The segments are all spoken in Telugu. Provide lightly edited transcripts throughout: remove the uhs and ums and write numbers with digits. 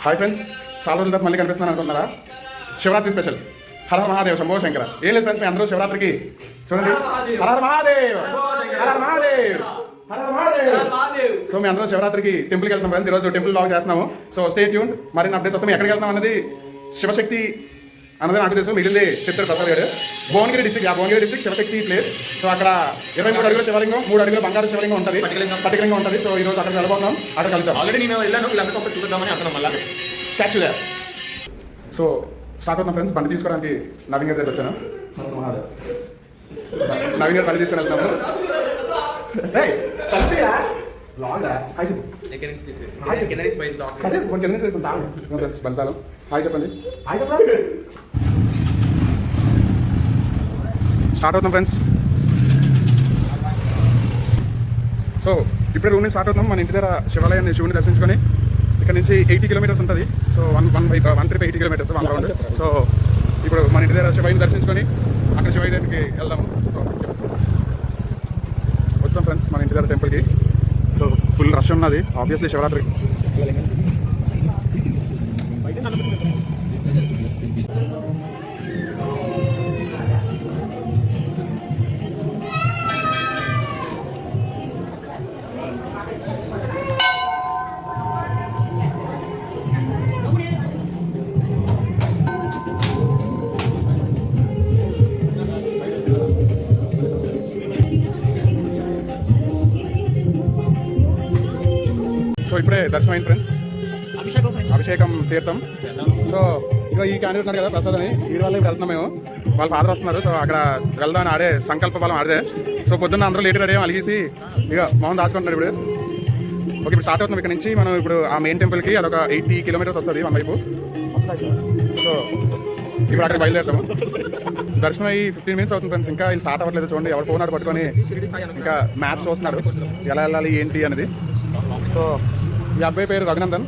హాయ్ ఫ్రెండ్స్, చాలా రోజుల తర్వాత మళ్ళీ కనిపిస్తున్నాను అనుకుంటున్నారా? శివరాత్రి స్పెషల్ హర హర మహాదేవ్ శంభో శంకర. ఏం లేదు ఫ్రెండ్స్, మీ అందరూ శివరాత్రికి చూడండి హర హర మహాదేవ్ హర హర మహాదేవ్ హర హర మహాదేవ్. సో మీ అందరూ శివరాత్రికి టెంపుల్కి వెళ్తున్నాం ఫ్రెండ్స్. ఈరోజు టెంపుల్ బ్లాగ్ చేస్తున్నాము. So stay tuned. మరిన్ని అప్డేట్స్ వస్తాం. ఎక్కడికి వెళ్తున్నాం అన్నది శివశక్తి అన్నది నాకు తెలుసు, మిగిలింది చెప్తారు Prasad garu. Bhuvanagiri district, Bhuvanagiri district Shivashakti place. So అక్కడ 23 అడుగుల శివలింగం, 3 అడుగుల బంగారు శివలింగం ఉంటుంది, స్ఫటికలింగం ఉంటుంది. సో ఈ రోజు అక్కడికి వెళ్ళబోతున్నాం, అక్కడికి వెళ్తాం. ఆల్రెడీ నేను వెళ్ళాను, వీళ్ళందరూ ఒకసారి చూద్దామని అర్థం మళ్ళీ క్యాచ్ దే. సో స్టార్ట్ అవుతాం ఫ్రెండ్స్. బండి తీసుకోవడానికి నవీన్ గారి దగ్గర వచ్చాను. నవీన్ గారు బండి తీసుకొని వెళ్తున్నాము. హాయ్ చెప్పండి. స్టార్ట్ అవుతాం ఫ్రెండ్స్. సో ఇప్పుడే రూమ్ నుంచి స్టార్ట్ అవుతాం. మన ఇంటి దగ్గర శివాలయాన్ని, శివుని దర్శించుకొని ఇక్కడ నుంచి 80 కిలోమీటర్స్ ఉంటుంది. So one trip 80 kilometres, 1 round. So ఇప్పుడు మన ఇంటి దగ్గర శివాయిని దర్శించుకొని అక్కడ శివాయి దగ్గరికి వెళ్దాము. సో వచ్చాం ఫ్రెండ్స్ మన ఇంటి దగ్గర టెంపుల్కి. సో ఫుల్ రష్ ఉన్నది ఆబ్వియస్లీ శివరాత్రి. సో ఇప్పుడే దర్శనం అయింది ఫ్రెండ్స్, అభిషేకం తీర్థం. సో ఇక ఈ క్యాండిడేట్ ఉన్నారు కదా ప్రసాద్ అని, ఈ వాళ్ళకి వెళ్తున్నాం మేము. వాళ్ళ ఫాదర్ వస్తున్నారు. సో అక్కడ వెళ్దామని ఆడే సంకల్ప బలం ఆడితే. సో పొద్దున్న అందరూ లేట్ రెడీ అలిగేసి ఇక మౌన్ దాచుకుంటున్నారు ఇప్పుడు. ఓకే, ఇప్పుడు స్టార్ట్ అవుతున్నాం ఇక్కడ నుంచి. మనం ఇప్పుడు ఆ మెయిన్ టెంపుల్కి అదొక 80 కిలోమీటర్స్ వస్తుంది మన వైపు. సో ఇప్పుడు అక్కడ బయలుదేరుతాము. దర్శనం అయ్యి 15 మినిట్స్ అవుతుంది ఫ్రెండ్స్. ఇంకా వీళ్ళు స్టార్ట్ అవ్వట్లేదు. చూడండి, ఎవరు ఫోన్ ఆడు పట్టుకొని ఇంకా మ్యాప్స్ చూస్తున్నారు ఎలా వెళ్ళాలి ఏంటి అనేది. సో ఈ అబ్బాయి పేరు రఘునందన్.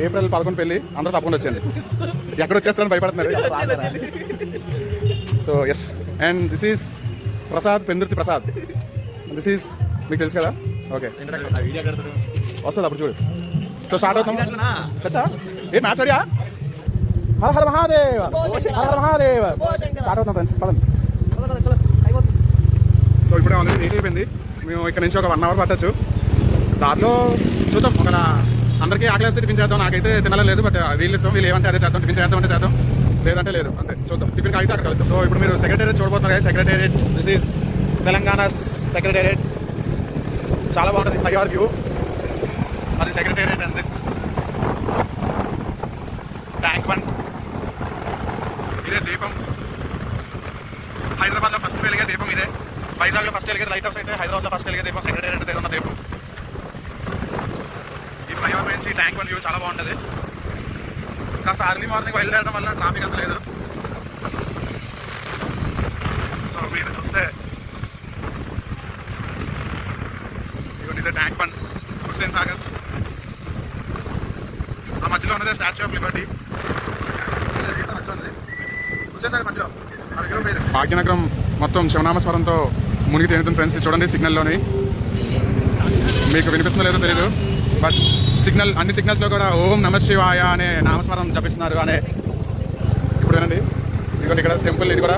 ఏప్రిల్ 11 పెళ్ళి. అందరూ తప్పకుండా వచ్చేయండి. ఎక్కడ వచ్చేస్తారని భయపడుతున్నారు. So yes, and this is Prasad, Pendurthi Prasad. This is మీకు తెలుసు కదా. ఓకే, వస్తుంది అప్పుడు చూడు. సో స్టార్ట్ అవుతాం. ఏ మ్యాచ్ అడియా? హర హర మహాదేవ్ హర హర మహాదేవ్. స్టార్ట్ అవుతాం ఫ్రెండ్స్, పదండి. సో ఇప్పుడు ఆల్రెడీ లేట్ అయిపోయింది. మేము ఇక్కడ నుంచి ఒక 1 అవర్ పట్టచ్చు. దాంట్లో చూద్దాం, ఒక అందరికీ ఆకలిస్తే టిఫిన్ చేద్దాం. నాకైతే తినాలేదు, బట్ వీళ్ళు ఇష్టం. వీళ్ళు ఏమంటే అదే చేద్దాం. టిఫిన్ చేద్దాం అంటే చేద్దాం, లేదంటే లేదు, అంతే. చూద్దాం. టిఫిన్కి అయితే అక్కడ వెళ్తాం. సో ఇప్పుడు మీరు సెక్రటేరియట్ చూడబోతున్నారు. Secretariat, this is Telangana secretariat. చాలా బాగుంటుంది, హైఆర్ వ్యూ. అది secretariat. And this tank bund. ఇదే దీపం. హైదరాబాద్లో ఫస్ట్ వెలిగే దీపం ఇదే. వైజాగ్లో ఫస్ట్ వెలిగే లైట్ హౌస్ అయితే హైదరాబాద్లో ఫస్ట్ వెలిగే దీపం సెక్రటేరియట్ దగ్గర ఉన్న దీపం. ఈ ఫ్లైఓవర్ నుంచి ట్యాంక్ బండ్ వ్యూ చాలా బాగుంటుంది. కాస్త అర్లీ మార్నింగ్ బయలుదేరడం వల్ల ట్రాఫిక్ అంత లేదు. సో మీరు చూస్తే ఇదే ట్యాంక్ బండ్, హుస్సేన్ సాగర్. ఆ మధ్యలో ఉన్నదే statue of Liberty. Hussain Sagar మధ్యలో భాగ్యనగరం మొత్తం శివనామస్మరంతో మునిగి తేలుతుంది ఫ్రెండ్స్. చూడండి సిగ్నల్లోని, మీకు వినిపిస్తుందో లేదో తెలీదు, బట్ సిగ్నల్, అన్ని సిగ్నల్స్లో కూడా ఓం నమ శివాయ అనే నామస్మరం జపిస్తున్నారు అనే. ఇప్పుడు వినండి, ఇదిగోండి ఇక్కడ టెంపుల్. ఇది కూడా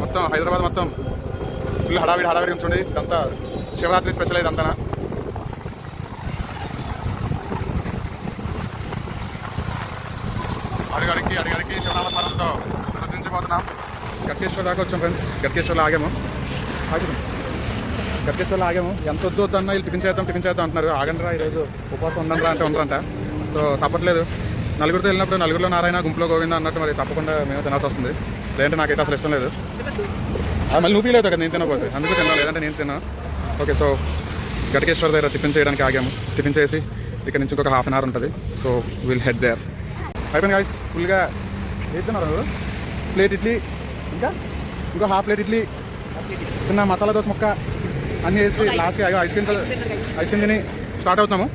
మొత్తం హైదరాబాద్ మొత్తం ఫుల్ హడావిడి ఉంచండి. ఇదంతా శివరాత్రి స్పెషల్. ఇదంతా అడిగడికి శివనామస్మరంతో స్మరించిపోతున్నాం. గట్కేశ్వర్ దాకా వచ్చాం ఫ్రెండ్స్. గట్కేశ్వర్లో ఆగాము. గట్కేశ్వర్లో ఆగాము. ఎంత వద్దు అన్న వీళ్ళు టిఫిన్ చేద్దాం అంటున్నారు. ఆగండిరా, ఈరోజు ఉపవాసం ఉండండిరా అంటే ఉండరంట. సో తప్పట్లేదు. నలుగురితో వెళ్ళినప్పుడు నలుగురిలో నారాయణ, గుంపులో గోవింద అన్నట్టు మరి తప్పకుండా మేము తినాల్సి వస్తుంది. లేదంటే నాకైతే అసలు ఇష్టం లేదు. మళ్ళీ నువ్వు ఫీల్ అవుతావు కదా నేను తినకపోతే, అందుకు తిన్నా, లేదంటే నేను తిన్నా. ఓకే, సో గట్కేశ్వర్ దగ్గర టిఫిన్ చేయడానికి ఆగాము. టిఫిన్ చేసి ఇక్కడ నుంచి ఇంకొక ½ అవర్ ఉంటుంది. So will head there. అయిపోయింది గాయ్స్. ఫుల్గా ఏతున్నారు. ప్లేట్ ఇడ్లీ, ఇంకా ఇంకో ½ ప్లేట్ ఇడ్లీ, చిన్న మసాలా దోశ ముక్క అన్నీ వేసి లాస్ట్కి ఐస్ క్రీమ్ తిని స్టార్ట్ అవుతాము.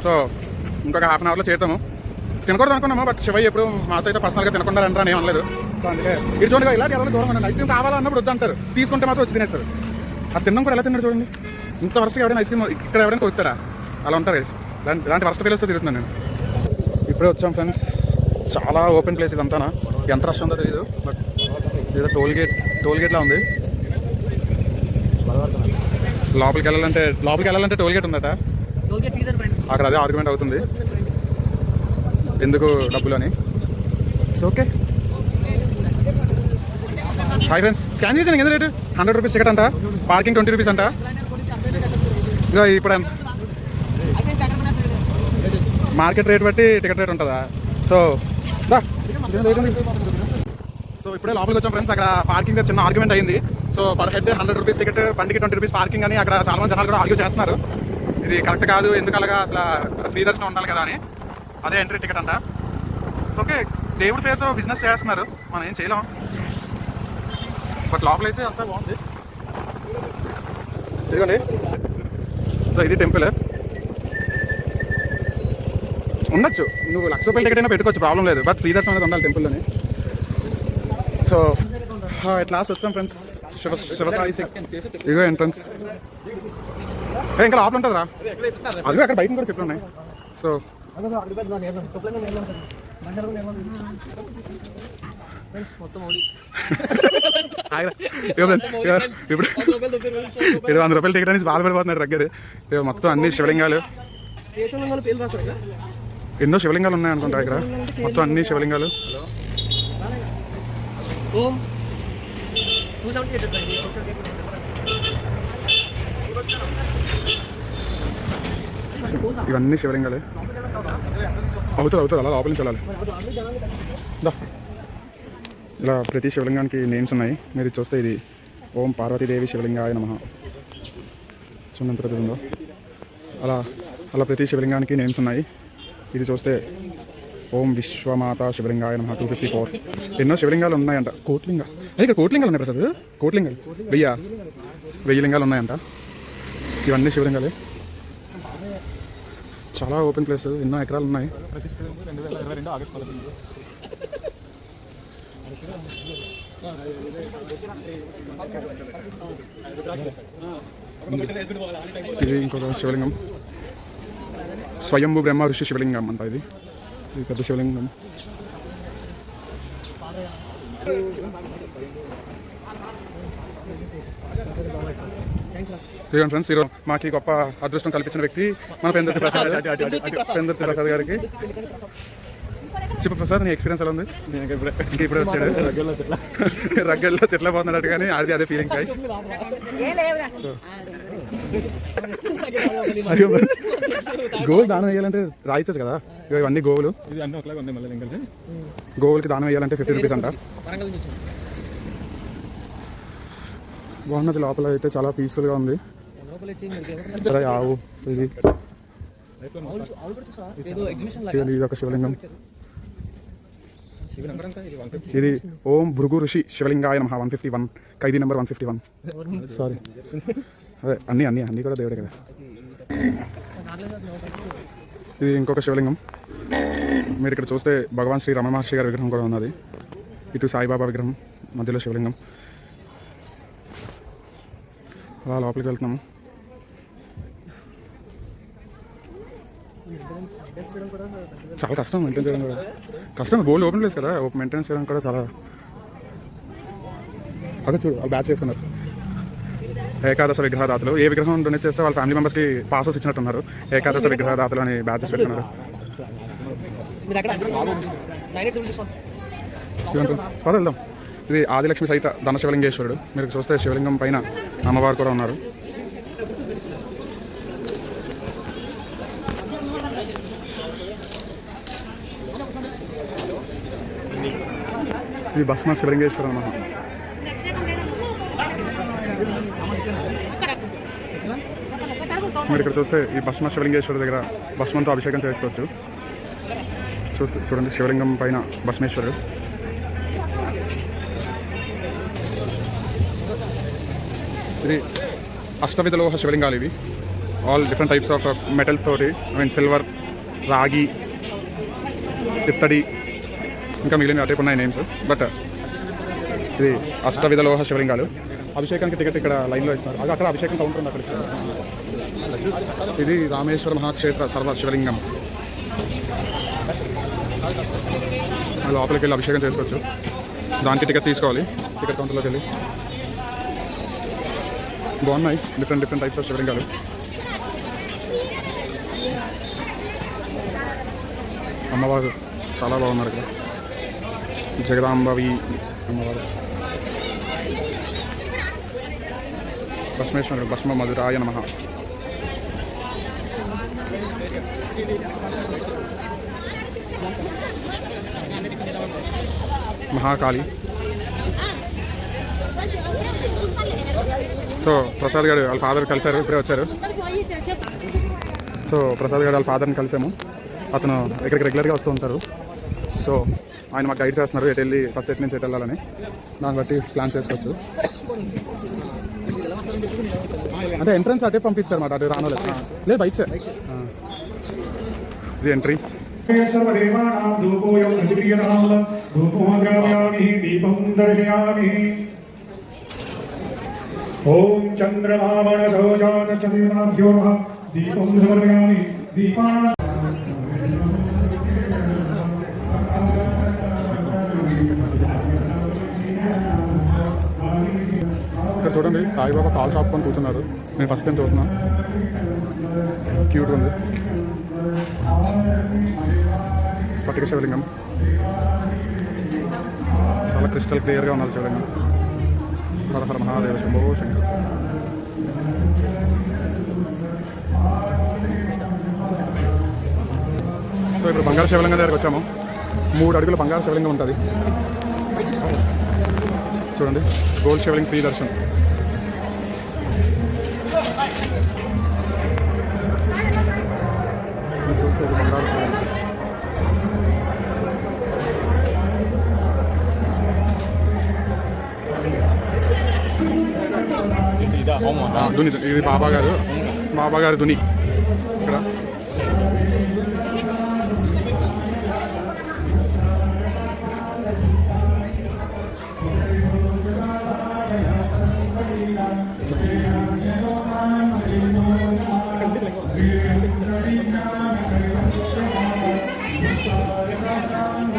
సో ఇంకొక ½ అవర్లో చేద్దాము. తినకూడదు అనుకున్నాము, బట్ శివయ్య ఎప్పుడు మాతో అయితే పర్సనల్గా తినకుండా రంటారు అని అనలేదు. సో అందుకే ఇది చూడండి, ఇలాంటి ఎవరైనా దూరం ఉండండి. ఐస్ క్రీమ్ కావాలన్నప్పుడు వద్దంటారు, తీసుకుంటే మాత్రం వచ్చి తినేస్తారు. అది తిన్నాం కూడా ఎలా తిన్నాడు చూడండి. ఇంత వరుసగా ఎవరైనా ఐస్ క్రీమ్ ఇక్కడ ఎవరైనా కొరుకుతారా? అలా ఉంటారు. ఇలాంటి వర్స్ట్ ప్లేస్తో తిరుగుతున్నాను నేను. ఇప్పుడే వచ్చాం ఫ్రెండ్స్, చాలా ఓపెన్ ప్లేస్ ఇదంతా. ఎంత రష్ ఉందో తెలియదు, బట్ ఏదో టోల్ గేట్లా ఉంది. లోపలికి వెళ్ళాలంటే టోల్ గేట్ ఉందట. అక్కడ అదే ఆర్గ్యుమెంట్ అవుతుంది, ఎందుకు డబ్బులు అని. It's okay. Hi friends, scan చేసాను. ఎంత రేటు? 100 రూపీస్ టికెట్ అంట, పార్కింగ్ 20 రూపీస్ అంట. ఇక ఇప్పుడు మార్కెట్ రేట్ బట్టి టికెట్ రేట్ ఉంటుందా? సో ఇప్పుడే లోపలికి వచ్చాం ఫ్రెండ్స్. అక్కడ పార్కింగ్ చిన్న ఆర్గ్యుమెంట్ అయింది. So per head 100 rupees ticket, బండికి 20 రూపీస్ పార్కింగ్ అని అక్కడ చాలా మంది జనాలు కూడా ఆర్గ్యూ చేస్తున్నారు. ఇది కరెక్ట్ కాదు, ఎందుకు అలాగా, అసలు ఫ్రీ దర్శనం ఉండాలి కదా అని. అదే ఎంట్రీ టికెట్ అంట. ఓకే, దేవుడి పేరుతో బిజినెస్ చేస్తున్నారు, మనం ఏం చేయలేం. బట్ లోపలైతే అంతా బాగుంది. ఇదిగోండి, సో ఇది టెంపుల్. ఉండొచ్చు, నువ్వు ₹1,00,000 టికెట్ అయినా పెట్టుకోవచ్చు, ప్రాబ్లం లేదు. బట్ ఫ్రీ దర్శనం అనేది ఉండాలి టెంపుల్లోని. సో ఎట్ లాస్ట్ వచ్చాం ఫ్రెండ్స్, శివసాయి. ఇదిగో ఎంట్రన్స్. ఇంకా లోపల ఉంటుందిరా, అదిగో అక్కడ బైక్ కూడా చెట్లు ఉన్నాయి. సో ఇప్పుడు 100 రూపాయల టికెట్ అనేసి బాధపడిపోతున్నారు రగ్గడు. మొత్తం అన్ని శివలింగాలు, ఎన్నో శివలింగాలు ఉన్నాయి అనుకుంటా ఇక్కడ. మొత్తం అన్ని శివలింగాలు. ఇవన్నీ శివలింగాలే. అవుతుంది అలా లోపల నుంచి వెళ్ళాలి. ఇలా ప్రతి శివలింగానికి నేమ్స్ ఉన్నాయి. మీరు చూస్తే ఇది ఓం పార్వతీదేవి శివలింగాయ నమః. చూడండి ఎంత పెద్దది ఉందో. అలా ప్రతి శివలింగానికి నేమ్స్ ఉన్నాయి. ఇది చూస్తే ఓం విశ్వమాత శివలింగాయ నమః 254. ఎన్నో శివలింగాలు ఉన్నాయంట. ఇక్కడ కోట్లింగాలు ఉన్నాయి ప్రసాద్. కోట్లింగాలు 1000 లింగాలు ఉన్నాయంట. ఇవన్నీ శివలింగాలే. చాలా ఓపెన్ ప్లేస్, ఎన్నో ఎకరాలు ఉన్నాయి. 2022 ఆగస్టు 15. ఇది ఇంకొక శివలింగం, స్వయంభూ బ్రహ్మ ఋషి శివలింగం అంట. ఇది పెద్ద శివలింగం. ఇదిగోండి ఫ్రెండ్స్, ఈరోజు మాకు గొప్ప అదృష్టం కల్పించిన వ్యక్తి మన పెందుర్తి ప్రసాద్ గారికి. ప్రసాద్, నీ ఎక్స్పీరియన్స్ ఎలా ఉంది? ఇప్పుడే వచ్చాడు, రగ్గల్లో తిట్లపోతున్నాడు, కానీ అదే ఫీలింగ్ గైస్. గోవులు దానం వేయాలంటే రాయించచ్చు కదా, ఇవన్నీ గోవులు. గోవులకి దానం వేయాలంటే 50 రూపీస్ అంట. బాగున్నది. లోపల అయితే చాలా పీస్ఫుల్గా ఉంది. ఆవు, ఇది ఒక శివలింగం. ఇది ఓం భృగు ఋషి శివలింగాయ నమః 151. ఖైదీ నెంబర్ 151. సారీ, అదే అన్నీ కూడా దేవుడే కదా. ఇది ఇంకొక శివలింగం. మీరు ఇక్కడ చూస్తే భగవాన్ శ్రీ రమణ మహర్షి గారి విగ్రహం కూడా ఉన్నది. ఇటు సాయిబాబా విగ్రహం, మధ్యలో శివలింగం. అలా లోపలికి వెళ్తున్నాము. చాలా కష్టం మెయింటైన్ చేయడం కూడా. కష్టం, బోల్డ్ ఓపెన్ ప్లేస్ కదా, మెయింటైన్ చేయడం కూడా చాలా. అదే చూడు, వాళ్ళు బ్యాచ్ చేసుకున్నారు. ఏకాదశ విగ్రహదాతలు. ఏ విగ్రహం డొనేట్ చేస్తే వాళ్ళ ఫ్యామిలీ మెంబర్స్కి పాసెస్ ఇచ్చినట్టున్నారు. ఏకాదశ విగ్రహదాతలు అని బ్యాచెస్ పెట్టుకున్నారు. వెళ్దాం. ఇది ఆదిలక్ష్మి సహిత ధనశివలింగేశ్వరుడు. మీరు చూస్తే శివలింగం పైన అమ్మవారు కూడా ఉన్నారు. ఇది భస్మ శివలింగేశ్వర నమః. మీరు ఇక్కడ చూస్తే ఈ భస్మ శివలింగేశ్వరుడు దగ్గర భస్మంతో అభిషేకం చేసుకోవచ్చు. చూడండి, శివలింగం పైన భస్మేశ్వరుడు. ఇది అష్టవిధ లోహ శివలింగాలు. ఇవి all different types of metals తోటి, సిల్వర్, రాగి, ఇత్తడి, ఇంకా మిగిలిన టైప్ ఉన్నాయి నేమ్స్. బట్ ఇది అష్టవిధ లోహ శివలింగాలు. అభిషేకానికి టికెట్ ఇక్కడ లైన్లో ఇస్తున్నారు. అది అక్కడ అభిషేకం కౌంటర్ ఉంది, అక్కడ ఇస్తారు. ఇది రామేశ్వర మహాక్షేత్ర సర్వ శివలింగం. లోపలికి వెళ్ళి అభిషేకం చేసుకోవచ్చు. దానికి టికెట్ తీసుకోవాలి. టికెట్ కౌంటర్లోకి వెళ్ళి బాగున్నాయి డిఫరెంట్ టైప్స్ ఆఫ్ శివలింగాలు. అమ్మవారు చాలా బాగున్నారు ఇక్కడ. జగదాంబవి అమ్మవారు. భస్మేశ్వరుడు భస్మ మధురాయ నమః. మహాకాళి. సో ప్రసాద్ గారు వాళ్ళ ఫాదర్ కలిశారు, ఇప్పుడే వచ్చారు. సో ప్రసాద్ గారు వాళ్ళ ఫాదర్ని కలిసాము. అతను ఇక్కడికి రెగ్యులర్గా వస్తూ ఉంటారు. సో ఆయన మాకు గైడ్ చేస్తున్నారు ఎటు వెళ్ళి ఫస్ట్ ఎటు నుంచి ఎటు వెళ్ళాలని. దాన్ని బట్టి ప్లాన్ చేసుకోవచ్చు. అంటే ఎంట్రన్స్ అటే పంపించారు మాట, అటు రాను లేదు బైక్ సార్. ఇది ఎంట్రీ. ఓం చంద్రమావణ సౌజాత చంద్రాభ్యో దీపం సమర్పయామి. దీపాన ఇక్కడ చూడండి సాయిబాబా కాల్ షాప్కొని కూర్చున్నారు. నేను ఫస్ట్ టైం చూస్తున్నా. క్యూట్గా ఉంది. స్ఫటిక శివలింగం చాలా క్రిస్టల్ క్లియర్గా ఉన్నది శివలింగం. హర హర మహాదేవ శంభో శంకర్. సో ఇప్పుడు బంగారు శివలింగం దగ్గరికి వచ్చాము. 3 అడుగుల బంగారు శివలింగం ఉంటుంది చూడండి. గోల్డ్ శివలింగ్ ఫ్రీ దర్శనం. చూస్తే బంగారు శివలింగం. దుని. ఇది బాబా గారు దుని ఇక్కడ.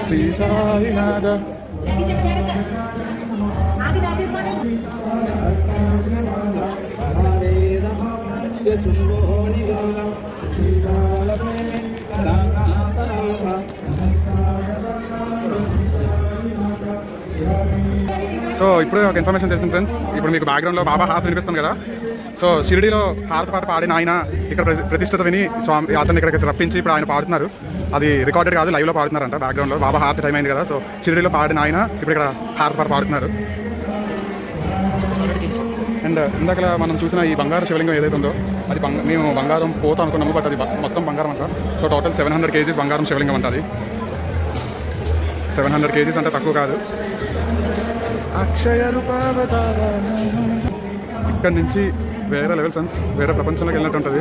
శ్రీ సాయినాథ. సో ఇప్పుడు ఒక ఇన్ఫర్మేషన్ తెలిసింది ఫ్రెండ్స్. ఇప్పుడు మీకు బ్యాక్గ్రౌండ్లో బాబా హారతి వినిపిస్తుంది కదా. సో షిరిడీలో హారతి పాట పాడిన ఆయన ఇక్కడ ప్రతిష్టత విని స్వామి అతన్ని ఇక్కడికి రప్పించి ఇప్పుడు ఆయన పాడుతున్నారు. అది రికార్డెడ్ కాదు, లైవ్లో పాడుతున్నారంట. బ్యాక్గ్రౌండ్లో బాబా హారతి టైం అయింది కదా. సో షిరిడీలో పాడిన ఆయన ఇప్పుడు ఇక్కడ హారతి పాట పాడుతున్నారు. అండ్ ఇందాక మనం చూసిన ఈ బంగారు శివలింగం ఏదైతే ఉందో అది మేము బంగారం పోతా అనుకున్నాము, బట్ అది మొత్తం బంగారం అంట. సో టోటల్ 700 kgs బంగారం శివలింగం అంట. అది 700 kgs అంటే తక్కువ కాదు. అక్షయ రూపావతార. ఇక్కడ నుంచి వేరే లెవెల్ ఫ్రెండ్స్, వేరే ప్రపంచంలోకి వెళ్ళినట్టు ఉంటుంది.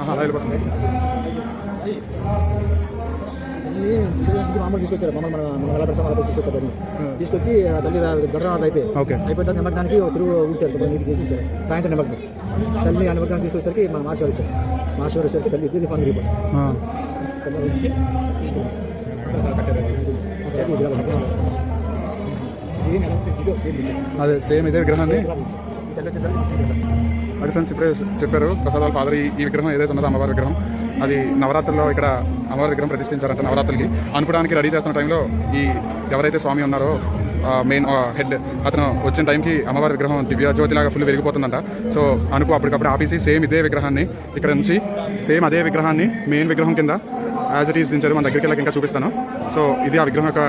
అలా వెళ్ళిపోతుంది. మామూలు తీసుకొచ్చారు. మన ఎలా పెడతాం అలా తీసుకొచ్చారు. తీసుకొచ్చి తల్లి దర్శనం అయిపోయిన నిమగ్నానికి చెరువు ఉంచారు. శుభ్రం నీటి చేసి ఉంచారు. సాయంత్రం నిమగ్నం తల్లి ఆ నిమగ్నాన్ని తీసుకొచ్చేసరికి మన మార్చేవారు వచ్చారు. మార్చేవారు వచ్చేసరికి తల్లి దీపాన్ని రిపోర్ట్ అదే సేమ్ ఇదే విగ్రహాన్ని అది ఫ్రెండ్స్ ఇప్పుడే చెప్పారు ప్రసాదాల ఫాదర్. ఈ విగ్రహం ఏదైతే ఉన్నదో అమ్మవారి విగ్రహం, అది నవరాత్రుల్లో ఇక్కడ అమ్మవారి విగ్రహం ప్రతిష్ఠించారంట. నవరాత్రులకి అనుకోవడానికి రెడీ చేస్తున్న టైంలో ఈ ఎవరైతే స్వామి ఉన్నారో మెయిన్ హెడ్ అతను వచ్చిన టైంకి అమ్మవారి విగ్రహం దివ్య జ్యోతిలాగా ఫుల్ వెలిగిపోతుందంట. సో అప్పటికప్పుడు ఆపేసి సేమ్ ఇదే విగ్రహాన్ని ఇక్కడ నుంచి సేమ్ అదే విగ్రహాన్ని మెయిన్ విగ్రహం కింద యాజ్ ఇట్ ఈస్ దించారు. మన దగ్గరికి వెళ్ళక ఇంకా చూపిస్తాను. సో ఇది ఆ విగ్రహం యొక్క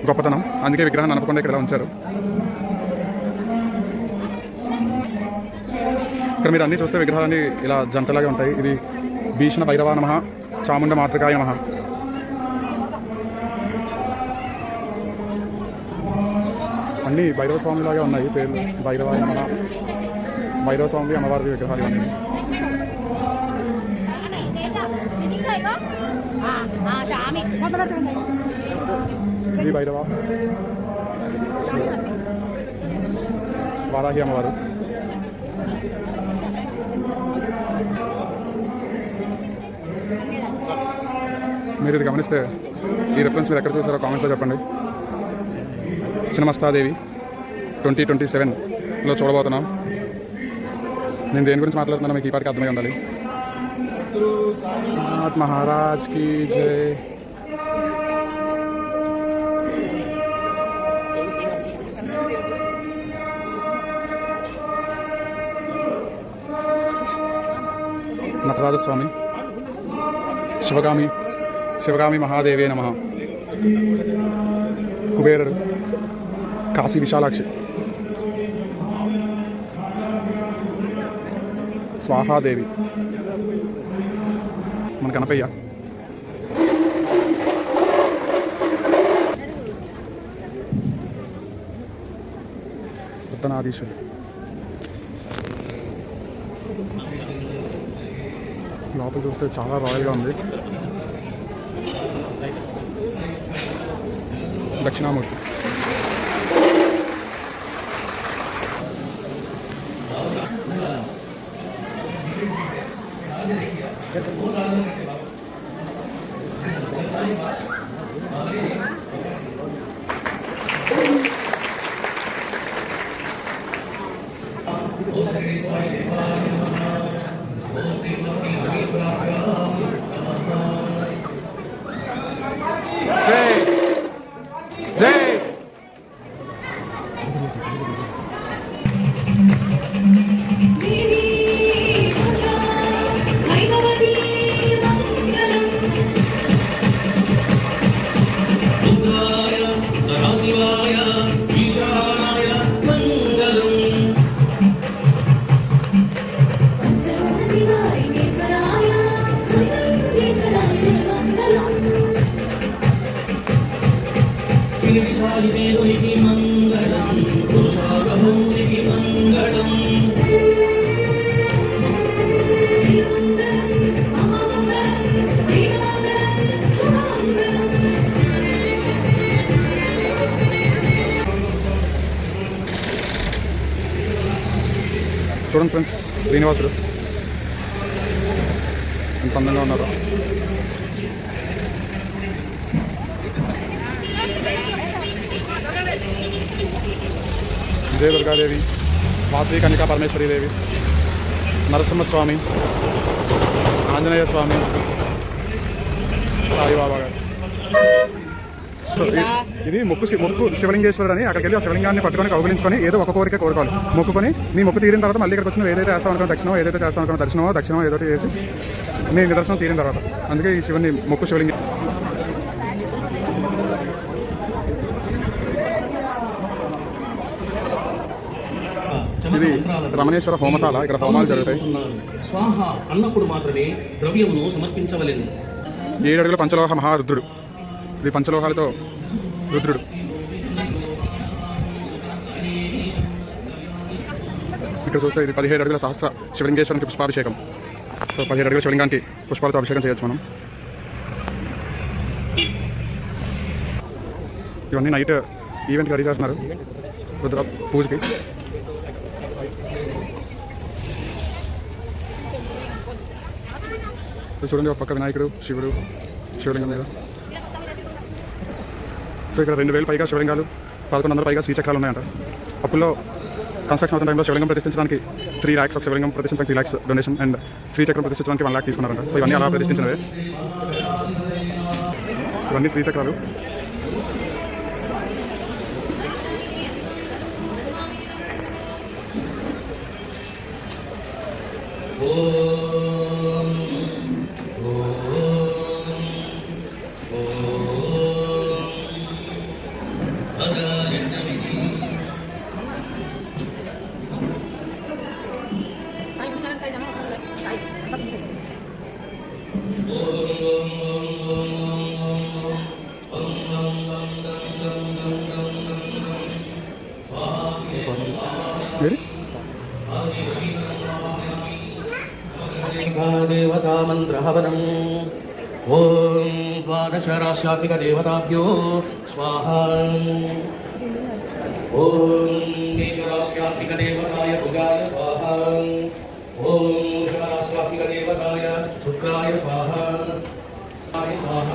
గొప్పతనం. అందుకే విగ్రహాన్ని అనపకుండా ఇక్కడ ఉంచారు. ఇక్కడ మీరు అన్నీ చూస్తే విగ్రహాలన్నీ ఇలా జంటలాగా ఉంటాయి. ఇది భీషణ భైరవా నమః, చాముండ మాతృకాయ నమః. అన్నీ భైరవ స్వామిలాగే ఉన్నాయి పేర్లు. భైరవాయ నమః, భైరవ స్వామి అమ్మవారి విగ్రహాలు ఇవన్నీ. ఇది భైరవ, వారాహి అమ్మవారు. మీరు ఇది గమనిస్తే ఈ రిఫరెన్స్ మీరు ఎక్కడ చూసారో కామెంట్స్లో చెప్పండి. చిన్నమస్తాదేవి 2027లో చూడబోతున్నాం. నేను దేని గురించి మాట్లాడుతున్నాను మీకు ఈ పాటికి అర్థమై ఉండాలి. మహారాజ్ కి జై. నటరాజస్వామి, శివగామి మహాదేవే నమః. కుబేరరు, కాశీ విశాలాక్షి, స్వాహాదేవి, మన గణపయ్య, ఉత్తనాధీశ్వరి, లోపల చూస్తే చాలా రాయల్గా ఉంది. దక్షిణామూర్తి, జై జై. చూడండి ఫ్రెండ్స్, శ్రీనివాసుడు ఎంత అందంగా ఉన్నారు. విజయ దుర్గాదేవి, వాసవి కన్యకా పరమేశ్వరీదేవి, నరసింహస్వామి, ఆంజనేయ స్వామి, సాయిబాబా గారు. సో ఇది మొక్కు శివలింగేశ్వరుడు అని అక్కడికి వెళ్ళి ఆ శివలింగాన్ని పట్టుకొని కౌగిలించుకొని ఏదో ఒక కోరిక కోరుకోవాలి. మొక్కుకొని మీ మొక్కు తీరిన తర్వాత మళ్ళీ ఇక్కడికి వచ్చిన ఏదైతే చేస్తాం అనుకున్న దక్షిణం, ఏదైతే చేస్తాం అనుకున్న దక్షిణమో ఏదో చేసి మీ నిదర్శనం తీరిన తర్వాత, అందుకే ఈ శివుని మొక్కు శివలింగం. ఇది రమణేశ్వర హోమశాల. ఇక్కడ హోమాలు జరుగుతాయి. స్వాహ అన్నప్పుడు మాత్రమే ద్రవ్యమును సమర్పించవలెను. 7 అడుగుల పంచలోహ మహారుద్రుడు. ఇది పంచలోహాలతో రుద్రుడు. ఇక్కడ చూస్తే ఇది 17 అడుగుల సహస్ర శివలింగేశ్వరునికి పుష్పాభిషేకం. సో 17 అడుగుల శివలింగానికి పుష్పాలతో అభిషేకం చేయొచ్చు మనం. ఇవన్నీ నైట్ ఈవెంట్కి రెడీ చేస్తున్నారు రుద్ర పూజకి. చూడండి, ఒక పక్క వినాయకుడు, శివుడు, శివలింగం మీద. సో ఇక్కడ 2000 పైగా శివలింగాలు, 1100 పైగా శ్రీచక్రాలు ఉన్నాయంట. అప్పుల్లో కన్స్ట్రక్షన్ అవుతున్న టైంలో శివలింగం ప్రతిష్ఠించడానికి 3 lakhs, ఒక శివలింగం ప్రతిష్ఠించడానికి 3 lakhs డొనేషన్, అండ్ శ్రీచక్రం ప్రతిష్ఠించడానికి 1 lakh తీసుకున్నారంట. సో ఇవన్నీ అలా ప్రతిష్ఠించినవే. ఇవన్నీ శ్రీచక్రాలు. దేవతా మంత్రహవనం. ఓం ద్వాదశరాశ్యాత్మిక దేవతాభ్యో స్వాహా. ఓం ఈశ్వరాశ్యాత్మిక దేవతాయ భుజాయ స్వాహా. ఓం శివరాశ్వాత్మిక దేవతాయ శుక్రాయ స్వాహ స్వాహ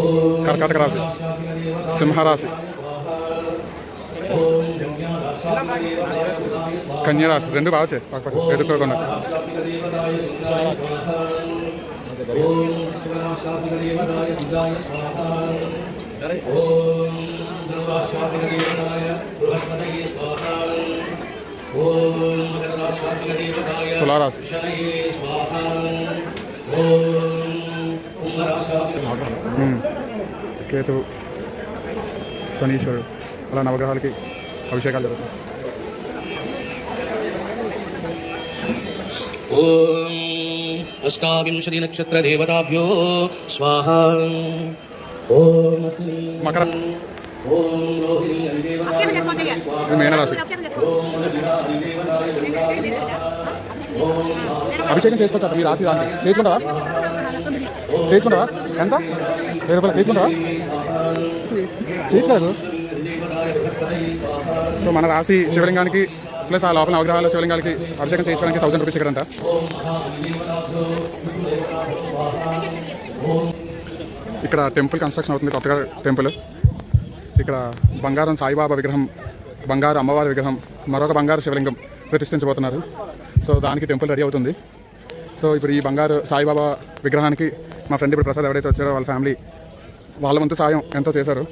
ఓం కర్కాటక రాశి, సింహరాశి, ఓం జన్యారాశ్వాత్మిక దేవతాయ బుధాయ స్వాహ కన్యరాశి. రెండు బాగా వచ్చాయి ఎదుర్కోకుండా. రాశ్వాత్మిక దేవతాయ శుక్రాయ స్వాహ ఓం శివరాశ్వాత్మిక దేవతాయ బుధాయ స్వాహ ఓం ధనురాశ్వాత్మిక దేవతాయ బృహస్పతయే స్వాహ ఓం మకరరాశ్వాత్మిక దేవతాయ తులారాశి, శనయే స్వాహ ఓం కుంభరాశ్వాత్మిక కేతు, శనీశ్వరుడు, అలా నవగ్రహాలకి అభిషేకాలు జరుగుతాయి. ఓం అష్టావింశతి నక్షత్ర దేవతాభ్యో స్వాహ ఓం అస్మి మకర, ఓం రోహిణి అధిదేవతాయ ఇది మీనరాశి. ఓం మనసిరా అధిదేవతాయ చంద్రాయ ఓం అభిషేకం చేసుకోవచ్చు మీ రాశి దానికి. చేసుకుంటావా? చేసుకుంటావా? ఎంత? 1000 రూపాయలు చేసుకుంటావా? చేసుకోలేదు. సో మన రాశి శివలింగానికి ప్లస్ ఆ లోపల నవగ్రహాల శివలింగాలకి అభిషేకం చేసుకోవడానికి 1000 రూపీస్ ఇక్కడ అంట. ఇక్కడ టెంపుల్ కన్స్ట్రక్షన్ అవుతుంది, కొత్తగా టెంపుల్. ఇక్కడ బంగారం సాయిబాబా విగ్రహం, బంగారు అమ్మవారి విగ్రహం, మరొక బంగారు శివలింగం ప్రతిష్ఠించబోతున్నారు. సో దానికి టెంపుల్ రెడీ అవుతుంది. సో ఇప్పుడు ఈ బంగారు సాయిబాబా విగ్రహానికి మా ఫ్రెండ్ ఇప్పుడు ప్రసాద్ ఎవరైతే వచ్చారో వాళ్ళ ఫ్యామిలీ వాళ్ళ వంతు సాయం ఎంతో చేశారు.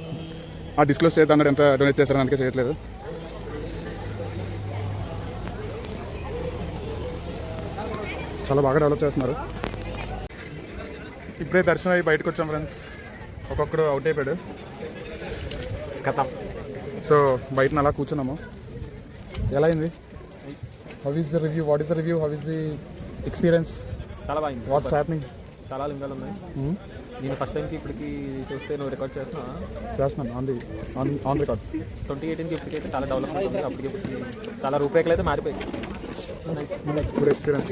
ఆ డిస్క్లోజ్ చేద్దాం ఎంత డొనేట్ చేశారని అందుకే చేయట్లేదు. చాలా బాగా డెవలప్ చేస్తున్నారు. ఇప్పుడే దర్శనం అయ్యి బయటకు వచ్చాం ఫ్రెండ్స్. ఒక్కొక్కడు అవుట్ అయిపోయాడు కథ. సో బయటన అలా కూర్చున్నాము. ఎలా అయింది? How is the review? What is the review? How is the experience? చాలా బాగుంది. What's happening? చాలా లింగాలు ఉన్నాయి. నేను ఫస్ట్ టైంకి ఇప్పటికి చూస్తే నువ్వు రికార్డ్ చేస్తున్నాను ఆన్ రికార్డ్. 2018కి ఇప్పటికైతే చాలా డెవలప్మెంట్ ఉంది. అప్పటికి చాలా రూపరేఖలు అయితే మారిపోయాయి. Good experience.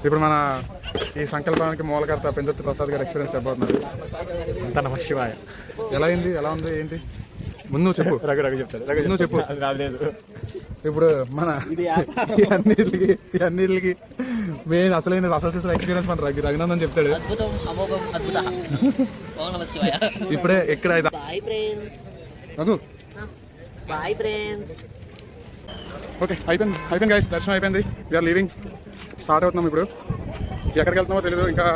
ఇప్పుడు మన ఈ సంకల్పానికి మూలకర్త పెంజర్తి ప్రసాద్ గారు ఎక్స్పీరియన్స్ చెప్పబోతున్నారు. అంత నమశివాయ. ఎలా అయింది? ఎలా ఉంది? ఏంటి? ముందు నువ్వు చెప్పు. రఘు చెప్తాను. నువ్వు చెప్పు. రాలేదు. ఇప్పుడు మన ఈ అన్నిటికి మెయిన్ అసలైన అసోసియేషన్ ఎక్స్పీరియన్స్ మన రఘునందన్ చెప్తాడు. అద్భుతం, అమోఘం, అద్భుత. ఓం నమః శివాయ. ఇప్పుడే ఎక్కడ boy friends. Raghu boy friends. Okay అయిపోయింది గైస్. దర్శనం అయిపోయింది. We are leaving. స్టార్ట్ అవుతున్నాం ఇప్పుడు. ఎక్కడికి వెళ్తున్నామో తెలీదు, ఇంకా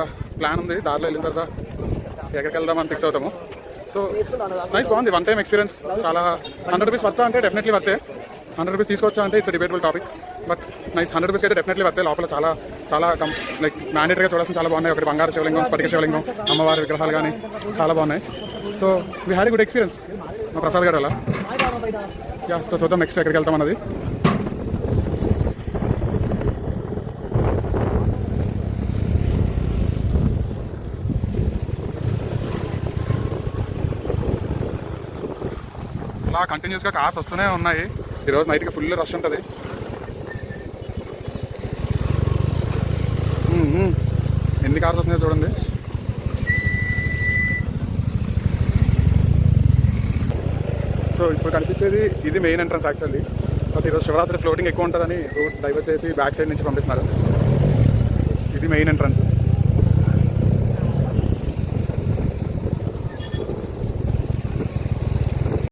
ప్లాన్ ఉంది. దారిలో వెళ్ళిన తర్వాత ఎక్కడికి వెళ్దామని ఫిక్స్ అవుతాము. సో నైస్, బాగుంది. One time experience. చాలా 100 రూపీస్ వర్తా అంటే డెఫినెట్లీ వర్తే. 100 రూపీస్ తీసుకోవచ్చా అంటే it's debatable topic. But nice. 100 rupees అయితే డెఫినెట్లీ వర్తే. లోపల చాలా చాలా లైక్ మ్యాండేటరీగా చూడాల్సిన చాలా బాగున్నాయి. ఒకటి బంగారు శివలింగం, స్ఫటిక శివలింగం, అమ్మవారి విగ్రహాలు కానీ చాలా బాగున్నాయి. So we had good experience. మా ప్రసాద్ గారు అలా యా. సో చూద్దాం నెక్స్ట్ ఎక్కడికి వెళ్తాం అన్నది. అలా కంటిన్యూస్గా కార్స్ వస్తూనే ఉన్నాయి. ఈరోజు నైట్కి ఫుల్ రష్ ఉంటుంది. ఎన్ని కార్స్ వస్తున్నాయో చూడండి. సో ఇప్పుడు కనిపించేది ఇది మెయిన్ ఎంట్రన్స్ యాక్చువల్లీ. బట్ ఈరోజు శివరాత్రి ఫ్లోటింగ్ ఎక్కువ ఉంటుందని రూట్ డైవర్ట్ చేసి బ్యాక్ సైడ్ నుంచి పంపిస్తున్నారు. ఇది మెయిన్ ఎంట్రన్స్.